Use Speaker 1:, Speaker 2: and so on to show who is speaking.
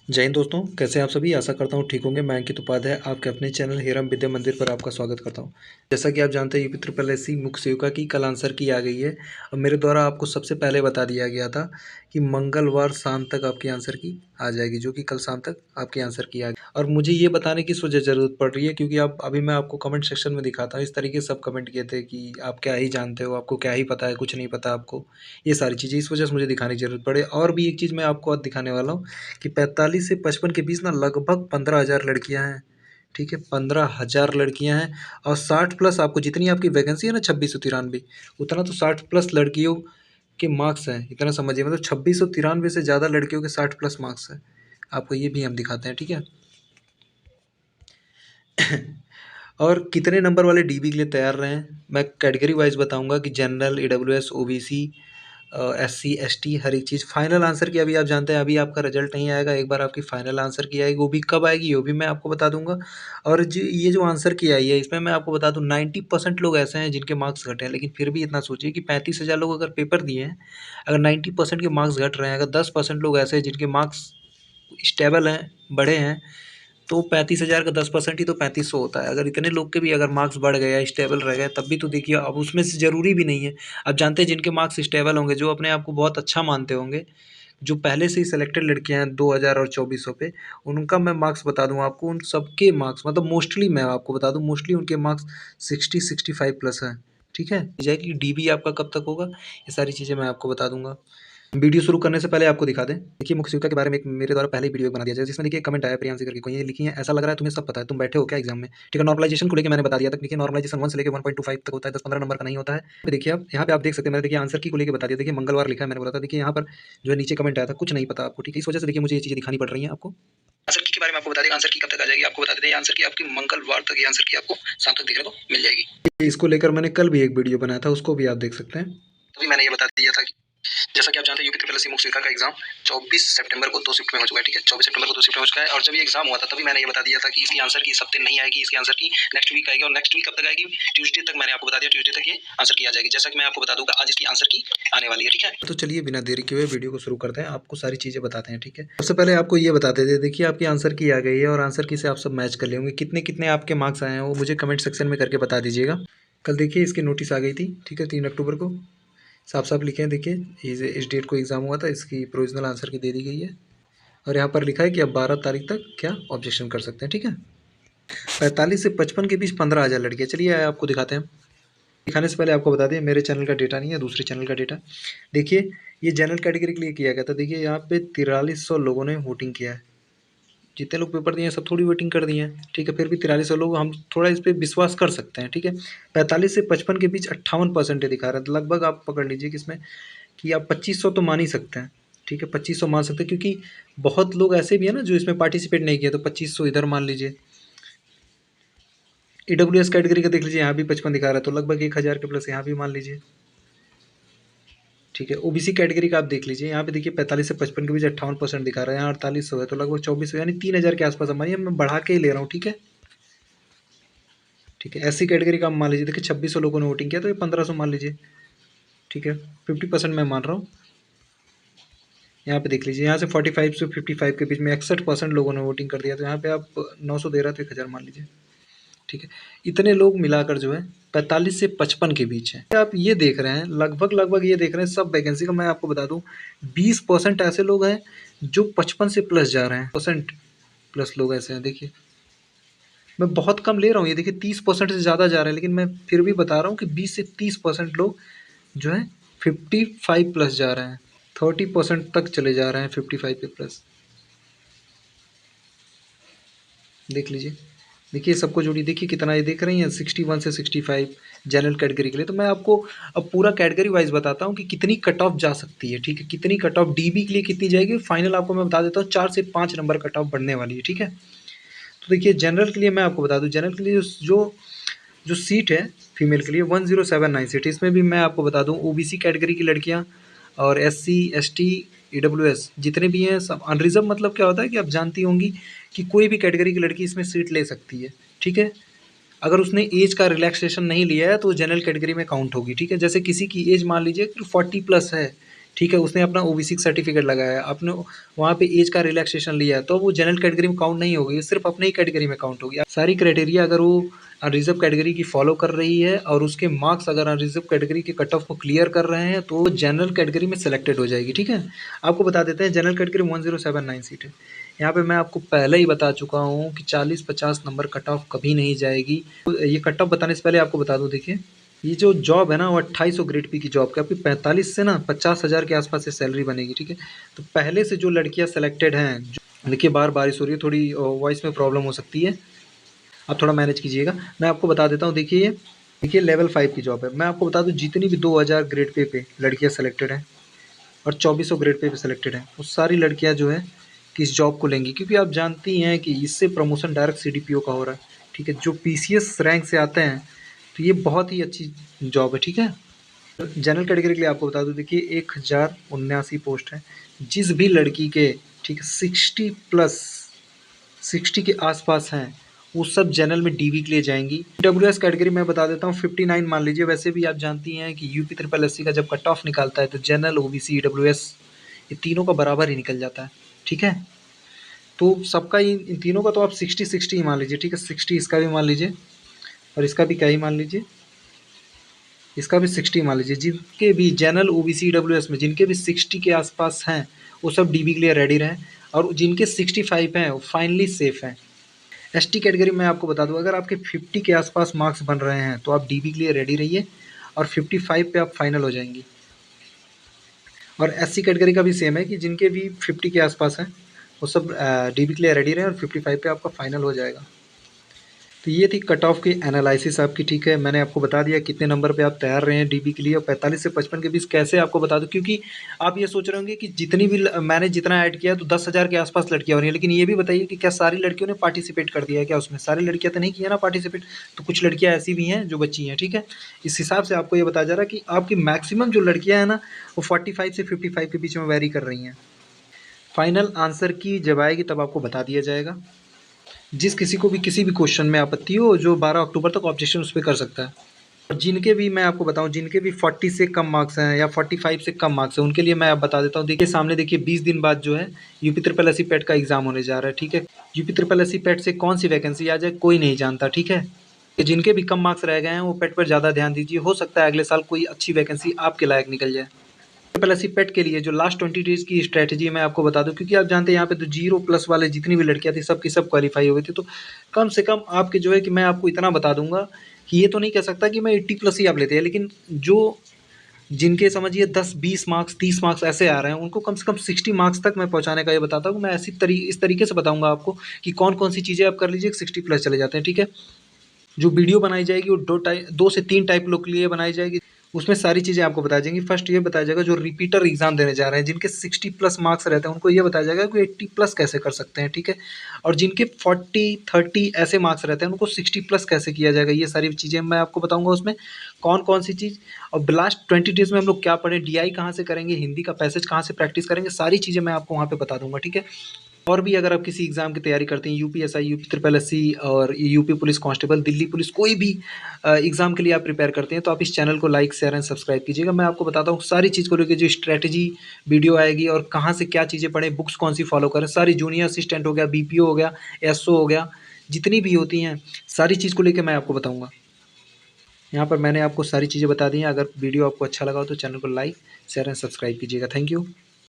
Speaker 1: जय हिंद दोस्तों, कैसे हैं आप सभी। आशा करता हूँ ठीक होंगे। मैं अंकित उपाध्याय आपके अपने चैनल हेरम विद्या मंदिर पर आपका स्वागत करता हूँ। जैसा कि आप जानते हैं, यूपी ट्रिपल एससी मुख्य सेविका की कल आंसर की आ गई है और मेरे द्वारा आपको सबसे पहले बता दिया गया था कि मंगलवार शाम तक आपकी आंसर की आ जाएगी, जो कि कल शाम तक आपकी आंसर की आ गई। और मुझे ये बताने की वजह ज़रूरत पड़ रही है क्योंकि आप अभी मैं आपको कमेंट सेक्शन में दिखाता हूँ, इस तरीके से सब कमेंट किए थे कि आप क्या ही जानते हो, आपको क्या ही पता है, कुछ नहीं पता आपको। ये सारी चीज़ें इस वजह से मुझे दिखाने की ज़रूरत पड़े। और भी एक चीज़ मैं आपको आज दिखाने वाला हूँ कि 45 से 55 के बीच ना लगभग 15,000 लड़कियां हैं। ठीक है, 15,000 लड़कियां हैं और 60 प्लस आपको जितनी आपकी वैकेंसी है ना 2693, उतना तो 60 प्लस लड़कियों के मार्क्स हैं। इतना समझिए, मतलब 2693 से ज़्यादा लड़कियों के 60 प्लस मार्क्स हैं। आपको ये भी हम दिखाते हैं, ठीक है। और कितने नंबर वाले डीबी के लिए तैयार रहें, मैं कैटेगरी वाइज बताऊंगा कि general, EWS, OBC, SC, ST, हर एक चीज़। फाइनल आंसर की अभी आप जानते हैं, अभी आपका रिजल्ट नहीं आएगा। एक बार आपकी फाइनल आंसर की आएगी, वो भी कब आएगी वो भी मैं आपको बता दूंगा। और ये जो आंसर की आई है, इसमें मैं आपको बता दूं 90% लोग ऐसे हैं जिनके मार्क्स घटे हैं। लेकिन फिर भी इतना सोचिए कि 35,000 लोग अगर पेपर दिए हैं, अगर 90% के मार्क्स घट रहे हैं, अगर 10% लोग ऐसे हैं जिनके मार्क्स स्टेबल हैं, बढ़े हैं, तो 35,000 का 10% ही तो 3500 होता है। अगर इतने लोग के भी अगर मार्क्स बढ़ गए या स्टेबल रह गए, तब भी तो देखिए, अब उसमें से ज़रूरी भी नहीं है। अब जानते हैं जिनके मार्क्स स्टेबल होंगे, जो अपने आप को बहुत अच्छा मानते होंगे, जो पहले से ही सेलेक्टेड लड़कियां हैं 2000 और 2400 पे, उनका मैं मार्क्स बता दूं आपको। उन सबके मार्क्स, मतलब मोस्टली मैं आपको बता दूं, मोस्टली उनके मार्क्स 60-65 प्लस हैं। ठीक है, जाएगी डीबी आपका कब तक होगा, ये सारी चीज़ें मैं आपको बता दूंगा। वीडियो शुरू करने से पहले आपको दिखा दें, देखिए मुख्य सेविका के बारे में एक मेरे द्वारा पहले ही वीडियो बना दिया जाए, जिसमें देखिए कमेंट आया प्रियांशी करके, कोई ये लिखी है, ऐसा लग रहा है तुम्हें सब पता है, तुम बैठे हो क्या एग्जाम में। ठीक है, नॉर्मलाइजेशन को लेकर मैंने बता दिया था। देखिए नॉर्मलाइजेशन 1 से लेकर 1.25 तक होता है, 10-15 नंबर का नहीं होता है। तो देखिए आप यहाँ पे आप देख सकते हैं, मैंने देखिए आंसर की को लेकर बता दिया। देखिए मंगलवार लिखा है, मैंने बोला था। देखिए यहाँ पर जो है नीचे कमेंट आया था, कुछ नहीं पता आपको। ठीक है, इस वजह से देखिए मुझे ये चीज़ें दिखानी पड़ रही हैं आपको। आंसर की के बारे में आपको बता दें, आंसर की कब तक आ जाएगी, आपको बता देते हैं आंसर की आपकी मंगलवार तक, ये आंसर की आपको शाम तक देखने को मिल जाएगी। इसको लेकर मैंने कल भी एक वीडियो बनाया था, उसको भी आप देख सकते हैं। तभी मैंने ये बता दिया था कि जैसा कि आप जानते हैं, यूपी ट्रिपल एससी मुख्य सेविका का एग्जाम 24 सितंबर को 2 शिफ्ट में हो चुका है। ठीक है, 24 सितंबर को 2 शिफ्ट में हो चुका है। और जब ये एग्जाम हुआ था, तभी मैंने ये बता दिया था कि इसकी आंसर की इस हफ्ते नहीं आएगी, इसकी आंसर की नेक्स्ट वीक आएगी। और नेक्स्ट वीक कब तक आएगी, ट्यूसडे तक। मैंने आपको बता दिया ट्यूसडे तक ये आंसर की आ जाएगी। जैसा कि मैं आपको बता दूंगा, आज इसकी आंसर की आने वाली है। ठीक है, तो चलिए बिना देरी के हुए वीडियो को शुरू करते हैं, आपको सारी चीज़ें बताते हैं। ठीक है, सबसे पहले आपको ये बता देते, देखिए आपकी आंसर की आ गई है और आंसर की से आप सब मैच कर लेंगे। कितने कितने आपके मार्क्स आए हैं वो मुझे कमेंट सेक्शन में करके बता दीजिएगा। कल देखिए इसकी नोटिस आ गई थी। ठीक है, 3 अक्टूबर को साफ साफ लिखे हैं, देखिए इस डेट को एग्ज़ाम हुआ था, इसकी प्रोविजनल आंसर की दे दी गई है। और यहाँ पर लिखा है कि अब 12 तारीख तक क्या ऑब्जेक्शन कर सकते हैं। ठीक है, 45 से 55 के बीच 15,000 लड़कियाँ। चलिए आपको दिखाते हैं। दिखाने से पहले आपको बता दें, मेरे चैनल का डेटा नहीं है, दूसरे चैनल का डेटा। देखिए ये जनरल कैटेगरी के लिए किया गया था। देखिए यहाँ पे 4300 लोगों ने वोटिंग किया है। जितने लोग पेपर दिए हैं सब थोड़ी वोटिंग कर दिए हैं। ठीक है, फिर भी 4300 लोग, हम थोड़ा इस पर विश्वास कर सकते हैं। ठीक है, 45 से 55 के बीच 58% दिखा रहा है। तो लगभग आप पकड़ लीजिए कि इसमें कि आप 2500 तो मान ही सकते हैं। ठीक है, 2500 मान सकते हैं, क्योंकि बहुत लोग ऐसे भी हैं ना जो इसमें पार्टिसिपेट नहीं किया, तो 2500 इधर मान लीजिए। ईडब्ल्यूएस कैटेगरी का देख लीजिए, यहाँ भी 55 दिखा रहा है, तो लगभग 1000 के प्लस यहाँ भी मान लीजिए। ठीक है, ओबीसी कैटेगरी का आप देख लीजिए, यहाँ पे देखिए 45 से 55 के बीच 58% दिखा रहा है, यहाँ 4800 है, तो लगभग 2400, यानी 3000 के आसपास। मानिए मैं बढ़ा के ही ले रहा हूँ। ठीक है, ठीक है, एससी कैटेगरी का आप मान लीजिए, देखिए 2600 लोगों ने वोटिंग किया, तो ये 1500 मान लीजिए। ठीक है, 50% मैं मान रहा हूँ। यहाँ पे देख लीजिए, यहाँ से 45 से 55 के बीच में 61% लोगों ने वोटिंग कर दिया, तो यहाँ पे आप 900 दे रहा है, तो 1000 मान लीजिए। ठीक है, इतने लोग मिलाकर जो है 45 से 55 के बीच है। आप ये देख रहे हैं, लगभग लगभग ये देख रहे हैं सब वैकेंसी का। मैं आपको बता दूं 20% ऐसे लोग हैं जो 55 से प्लस जा रहे हैं, परसेंट प्लस लोग ऐसे हैं। देखिए मैं बहुत कम ले रहा हूँ, ये देखिए 30% से ज़्यादा जा रहे हैं, लेकिन मैं फिर भी बता रहा हूँ कि 20 से 30% लोग जो है 55 प्लस जा रहे हैं, 30% तक चले जा रहे हैं 55 पे प्लस। देख लीजिए, देखिए सबको जोड़िए, देखिए कितना ये देख रही हैं, 61 से 65 जनरल कैटेगरी के लिए। तो मैं आपको अब पूरा कैटेगरी वाइज बताता हूँ कि कितनी कट ऑफ जा सकती है। ठीक है, कितनी कट ऑफ डीबी के लिए कितनी जाएगी, फाइनल आपको मैं बता देता हूँ, 4 से 5 नंबर कट ऑफ बढ़ने वाली है। ठीक है, तो देखिए जनरल के लिए मैं आपको बता दूँ, जनरल के लिए जो जो सीट है फीमेल के लिए 1079 सीट, इसमें भी मैं आपको बता दूँ ओबीसी कैटेगरी की लड़कियाँ और एससी, एसटी, ईडब्ल्यूएस जितने भी हैं सब अनरिजर्व। मतलब क्या होता है कि आप जानती होंगी कि कोई भी कैटेगरी की लड़की इसमें सीट ले सकती है। ठीक है, अगर उसने एज का रिलैक्सेशन नहीं लिया है तो जनरल कैटेगरी में काउंट होगी। ठीक है, जैसे किसी की एज मान लीजिए कि 40 प्लस है ठीक है, उसने अपना ओबीसी का सर्टिफिकेट लगाया, आपने वहाँ पे एज का रिलैक्सेशन लिया है, तो वो जनरल कैटेगरी में काउंट नहीं होगी, सिर्फ अपने ही कैटेगरी में काउंट होगी। सारी क्राइटेरिया अगर वो अनरिजर्व कैटेगरी की फॉलो कर रही है और उसके मार्क्स अगर अनरिजर्व कैटेगरी के कट ऑफ को क्लियर कर रहे हैं तो वो जनरल कैटेगरी में सेलेक्टेड हो जाएगी। ठीक है, आपको बता देते हैं जनरल कैटेगरी 1079 सीट है। यहाँ पे मैं आपको पहले ही बता चुका हूँ कि 40-50 नंबर कट ऑफ कभी नहीं जाएगी। तो ये कट ऑफ बताने से पहले आपको बता दूँ, देखिए ये जो जॉब है ना वो 2800 ग्रेड पी की जॉब की आपकी 45 से ना 50,000 के आसपास से सैलरी बनेगी। ठीक है, तो पहले से जो लड़कियां सेलेक्टेड हैं, देखिए बाहर बारिश हो रही है, थोड़ी वॉइस में प्रॉब्लम हो सकती है, आप थोड़ा मैनेज कीजिएगा। मैं आपको बता देता हूँ, देखिए लेवल 5 की जॉब है। मैं आपको बता दूँ जितनी भी 2000 ग्रेड पे लड़कियाँ सेलेक्टेड हैं और 2400 ग्रेड पे सेलेक्टेड हैं, वो सारी लड़कियाँ जो है किस जॉब को लेंगी, क्योंकि आप जानती हैं कि इससे प्रमोशन डायरेक्ट सीडीपीओ का हो रहा है। ठीक है, जो पीसीएस रैंक से आते हैं तो ये बहुत ही अच्छी जॉब है। ठीक है, जनरल कैटेगरी के लिए आपको बता दूं, देखिए 1079 पोस्ट है। जिस भी लड़की के ठीक है 60 के आसपास हैं वो सब जनरल में डीवी के लिए जाएंगी। डब्ल्यूएस कैटेगरी में बता देता हूँ 59 मान लीजिए। वैसे भी आप जानती हैं कि यूपी ट्रिपल एससी का जब कट ऑफ निकालता है तो जनरल ओबीसी डब्ल्यूएस ये तीनों का बराबर ही निकल जाता है। ठीक है, तो सबका इन तीनों का तो आप 60 ही मान लीजिए। ठीक है, 60 इसका भी मान लीजिए और इसका भी क्या ही मान लीजिए, इसका भी 60 मान लीजिए। जिनके भी जनरल ओबीसी डब्ल्यूएस में जिनके भी 60 के आसपास हैं वो सब डीबी के लिए रेडी रहें, और जिनके 65 हैं वो फाइनली सेफ हैं। एसटी कैटेगरी में आपको बता दूं, अगर आपके 50 के आसपास मार्क्स बन रहे हैं तो आप डीबी के लिए रेडी रहिए और 55 पे आप फाइनल हो जाएंगी। और एससी कैटेगरी का भी सेम है कि जिनके भी 50 के आसपास हैं वो सब डीबी के लिए रेडी रहें और 55 पे आपका फाइनल हो जाएगा। तो ये थी कट ऑफ की एनालिसिस आपकी। ठीक है, मैंने आपको बता दिया कितने नंबर पे आप तैयार रहे हैं डीबी के लिए, और 45 से 55 के बीच कैसे आपको बता दूं, क्योंकि आप ये सोच रहे होंगे कि जितनी भी मैंने जितना ऐड किया तो 10,000 के आसपास लड़कियां हो रही हैं, लेकिन ये भी बताइए कि क्या सारी लड़कियों ने पार्टिसिपेट कर दिया है क्या उसमें? सारी लड़कियां तो नहीं की है ना पार्टिसिपेट, तो कुछ लड़कियां ऐसी भी हैं जो बची हैं। ठीक है, इस हिसाब से आपको ये बताया जा रहा है कि आपकी मैक्सिमम जो लड़कियां हैं ना वो 45 से 55 के बीच में वेरी कर रही हैं। फाइनल आंसर की जब आएगी तब आपको बता दिया जाएगा। जिस किसी को भी किसी भी क्वेश्चन में आपत्ति हो, जो 12 अक्टूबर तक ऑब्जेक्शन उस पे कर सकता है। और जिनके भी मैं आपको बताऊं, जिनके भी 40 से कम मार्क्स हैं या 45 से कम मार्क्स हैं, उनके लिए मैं आप बता देता हूं। देखिए सामने देखिए 20 दिन बाद जो है यूपी ट्रिपल एससी पेट का एग्जाम होने जा रहा है। ठीक है, यूपी ट्रिपल एससी पेट से कौन सी वैकेंसी आ जाए कोई नहीं जानता। ठीक है, कि जिनके भी कम मार्क्स रह गए हैं वो पेट पर ज़्यादा ध्यान दीजिए, हो सकता है अगले साल कोई अच्छी वैकेंसी आपके लायक निकल जाए। ट्रिपल एससी पेट के लिए जो लास्ट 20 डेज की स्ट्रैटेजी मैं आपको बता दूं, क्योंकि आप जानते हैं यहाँ पे तो 0+ वाले जितनी भी लड़कियां थी सब की सब क्वालिफाई हो गई थी, तो कम से कम आपके जो है कि मैं आपको इतना बता दूंगा कि ये तो नहीं कह सकता कि मैं 80+ ही आप लेते हैं, लेकिन जो जिनके समझिए 10-20 मार्क्स 30 मार्क्स ऐसे आ रहे हैं उनको कम से कम 60 मार्क्स तक मैं पहुंचाने का ये बताता हूँ। मैं इस तरीके से बताऊंगा आपको कि कौन कौन सी चीज़ें आप कर लीजिए 60+ चले जाते हैं। ठीक है, जो वीडियो बनाई जाएगी वो 2 से 3 टाइप लोग के लिए बनाई जाएगी। उसमें सारी चीज़ें आपको बताई जाएंगी। फर्स्ट ये बताया जाएगा जो रिपीटर एग्जाम देने जा रहे हैं, जिनके 60+ मार्क्स रहते हैं, उनको ये बताया जाएगा कि 80+ कैसे कर सकते हैं। ठीक है, और जिनके 40-30 ऐसे मार्क्स रहते हैं उनको 60+ कैसे किया जाएगा, ये सारी चीज़ें मैं आपको बताऊंगा। उसमें कौन कौन सी चीज़, और लास्ट 20 डेज में हम लोग क्या पढ़ें, डीआई कहाँ से करेंगे, हिंदी का पैसेज कहाँ से प्रैक्टिस करेंगे, सारी चीज़ें मैं आपको वहाँ पे बता दूंगा। ठीक है, और भी अगर आप किसी एग्ज़ाम की तैयारी करते हैं, यूपीएसआई, यूपी ट्रिपल एससी और UP police constable, Delhi police, कोई भी एग्ज़ाम के लिए आप प्रिपेयर करते हैं तो आप इस चैनल को लाइक शेयर एंड सब्सक्राइब कीजिएगा। मैं आपको बताता हूँ सारी चीज़ को लेकर जो स्ट्रैटेजी वीडियो आएगी और कहाँ से क्या चीज़ें पढ़ें, बुक्स कौन सी फॉलो करें, सारी जूनियर असिस्टेंट हो गया, बीपीओ हो गया, एसओ हो गया, जितनी भी होती हैं सारी चीज़ को लेकर मैं आपको बताऊँगा। यहाँ पर मैंने आपको सारी चीज़ें बता दी हैं। अगर वीडियो आपको अच्छा लगा हो तो चैनल को लाइक शेयर एंड सब्सक्राइब कीजिएगा। Thank you.